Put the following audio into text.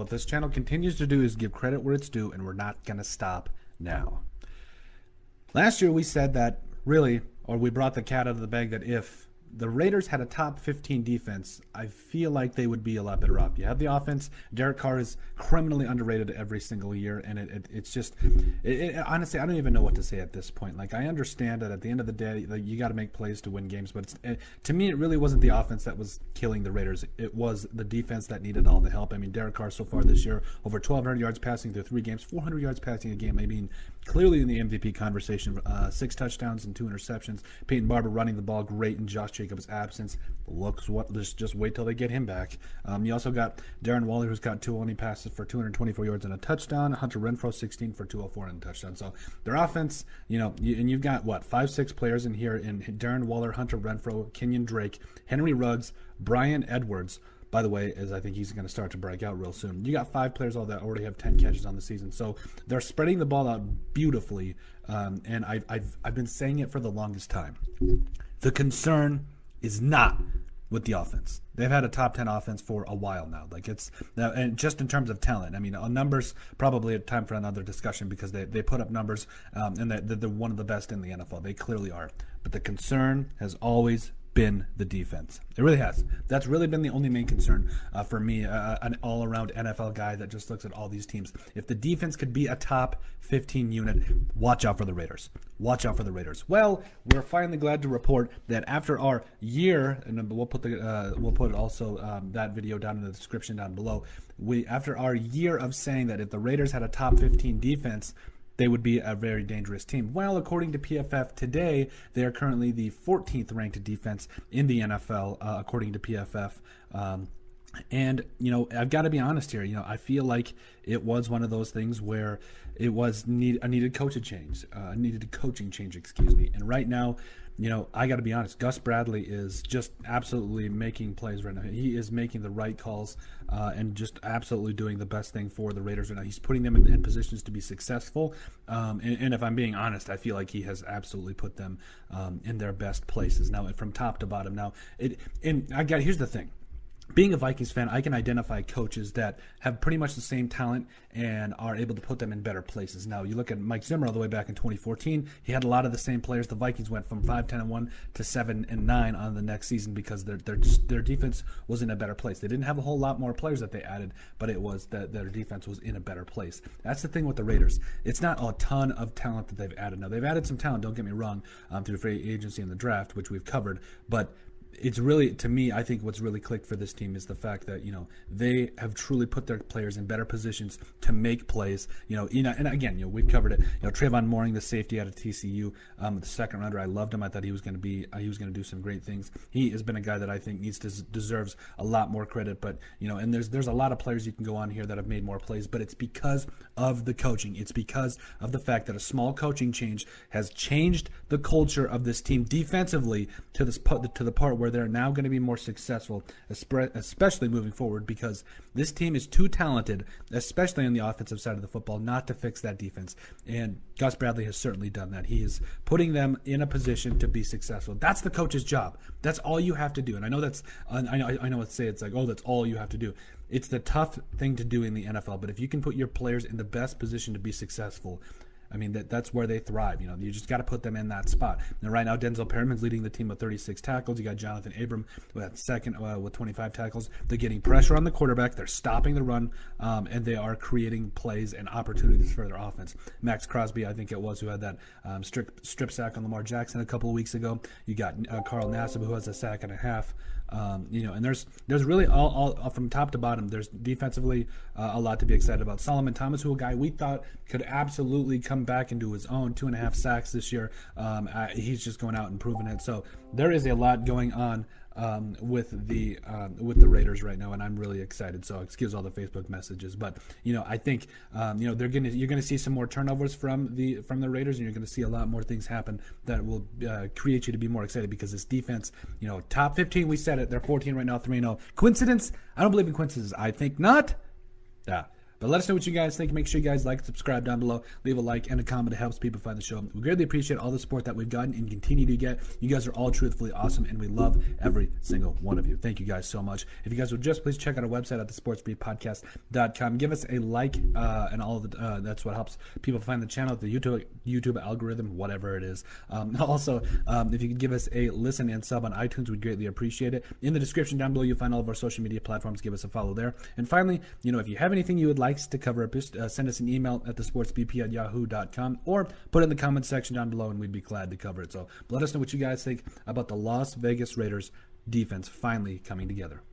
what this channel continues to do is give credit where it's due, and we're not going to stop now. Last year we said that really, or we brought the cat out of the bag, that if the Raiders had a top 15 defense, I feel like they would be a lot better off. You have the offense. Derek Carr is criminally underrated every single year, and it's just, honestly, I don't even know what to say at this point. Like, I understand that at the end of the day, you got to make plays to win games, but to me, it really wasn't the offense that was killing the Raiders. It was the defense that needed all the help. I mean, Derek Carr so far this year, over 1,200 yards passing through 3 games, 400 yards passing a game. I mean, clearly in the MVP conversation, 6 touchdowns and 2 interceptions. Peyton Barber running the ball great, and Josh Jacobs' absence looks what. Just wait till they get him back. You also got Darren Waller, who's got 2 only passes for 224 yards and a touchdown. Hunter Renfrow 16 for 204 and a touchdown. So their offense, and you've got 5-6 players in here in Darren Waller, Hunter Renfrow, Kenyon Drake, Henry Ruggs, Brian Edwards. By the way, as I think he's going to start to break out real soon. You got 5 players all that already have 10 catches on the season. So they're spreading the ball out beautifully. And I've been saying it for the longest time. The concern is not with the offense. They've had a top 10 offense for a while now. And just in terms of talent, I mean, on numbers, probably a time for another discussion, because they put up numbers, and they're one of the best in the NFL. They clearly are. But the concern has always been the defense. It really has. That's really been the only main concern for me, an all-around NFL guy that just looks at all these teams. If the defense could be a top 15 unit, watch out for the Raiders. Watch out for the Raiders. Well, we're finally glad to report that after our year, and we'll put also that video down in the description down below. After our year of saying that if the Raiders had a top 15 defense, they would be a very dangerous team. Well, according to PFF today, they are currently the 14th ranked defense in the NFL, according to PFF. And, I've got to be honest here. I feel like it was one of those things where it was a needed coaching change, excuse me. And right now, I got to be honest, Gus Bradley is just absolutely making plays right now. He is making the right calls and just absolutely doing the best thing for the Raiders right now. He's putting them in positions to be successful. And if I'm being honest, I feel like he has absolutely put them in their best places now, from top to bottom. Now, here's the thing. Being a Vikings fan, I can identify coaches that have pretty much the same talent and are able to put them in better places. Now, you look at Mike Zimmer all the way back in 2014. He had a lot of the same players. The Vikings went from 5-10-1 to 7-9 on the next season because their defense was in a better place. They didn't have a whole lot more players that they added, but it was that their defense was in a better place. That's the thing with the Raiders. It's not a ton of talent that they've added. Now, they've added some talent, don't get me wrong, through free agency and the draft, which we've covered, but it's really, to me, I think what's really clicked for this team is the fact that, they have truly put their players in better positions to make plays. And again, we've covered it. Trayvon Mooring, the safety out of TCU, the second rounder, I loved him. I thought he was going to do some great things. He has been a guy that I think deserves a lot more credit. But and there's a lot of players you can go on here that have made more plays, but it's because of the coaching. It's because of the fact that a small coaching change has changed the culture of this team defensively to the part where they're now going to be more successful, especially moving forward, because this team is too talented, especially on the offensive side of the football, not to fix that defense. And Gus Bradley has certainly done that. He is putting them in a position to be successful. That's the coach's job. That's all you have to do. And I know it's like, oh, that's all you have to do. It's the tough thing to do in the NFL. But if you can put your players in the best position to be successful, I mean, that's where they thrive. You just got to put them in that spot. Now, right now, Denzel Perriman's leading the team with 36 tackles. You got Jonathan Abram with second with 25 tackles. They're getting pressure on the quarterback. They're stopping the run, and they are creating plays and opportunities for their offense. Maxx Crosby, I think it was, who had that strip sack on Lamar Jackson a couple of weeks ago. You got Carl Nassib, who has a sack and a half. And there's really all from top to bottom. There's defensively a lot to be excited about. Solomon Thomas, who a guy we thought could absolutely come back into his own, 2.5 sacks this year. He's just going out and proving it. So there is a lot going on with the Raiders right now, and I'm really excited. So excuse all the Facebook messages, but I think you're gonna see some more turnovers from the Raiders, and you're gonna see a lot more things happen that will create you to be more excited, because this defense, top 15, we said it, they're 14 right now, 3-0. Coincidence? I don't believe in coincidences. I think not. Yeah. But let us know what you guys think. Make sure you guys like, subscribe down below, leave a like and a comment. It helps people find the show. We greatly appreciate all the support that we've gotten and continue to get. You guys are all truthfully awesome, and we love every single one of you. Thank you guys so much. If you guys would just please check out our website at thesportsbeatpodcast.com. Give us a like, and all of the that's what helps people find the channel, the YouTube algorithm, whatever it is. Also, if you could give us a listen and sub on iTunes, we'd greatly appreciate it. In the description down below, you'll find all of our social media platforms. Give us a follow there. And finally, if you have anything you would like to cover, just send us an email at thesportsbp@yahoo.com or put it in the comment section down below, and we'd be glad to cover it. So let us know what you guys think about the Las Vegas Raiders defense finally coming together.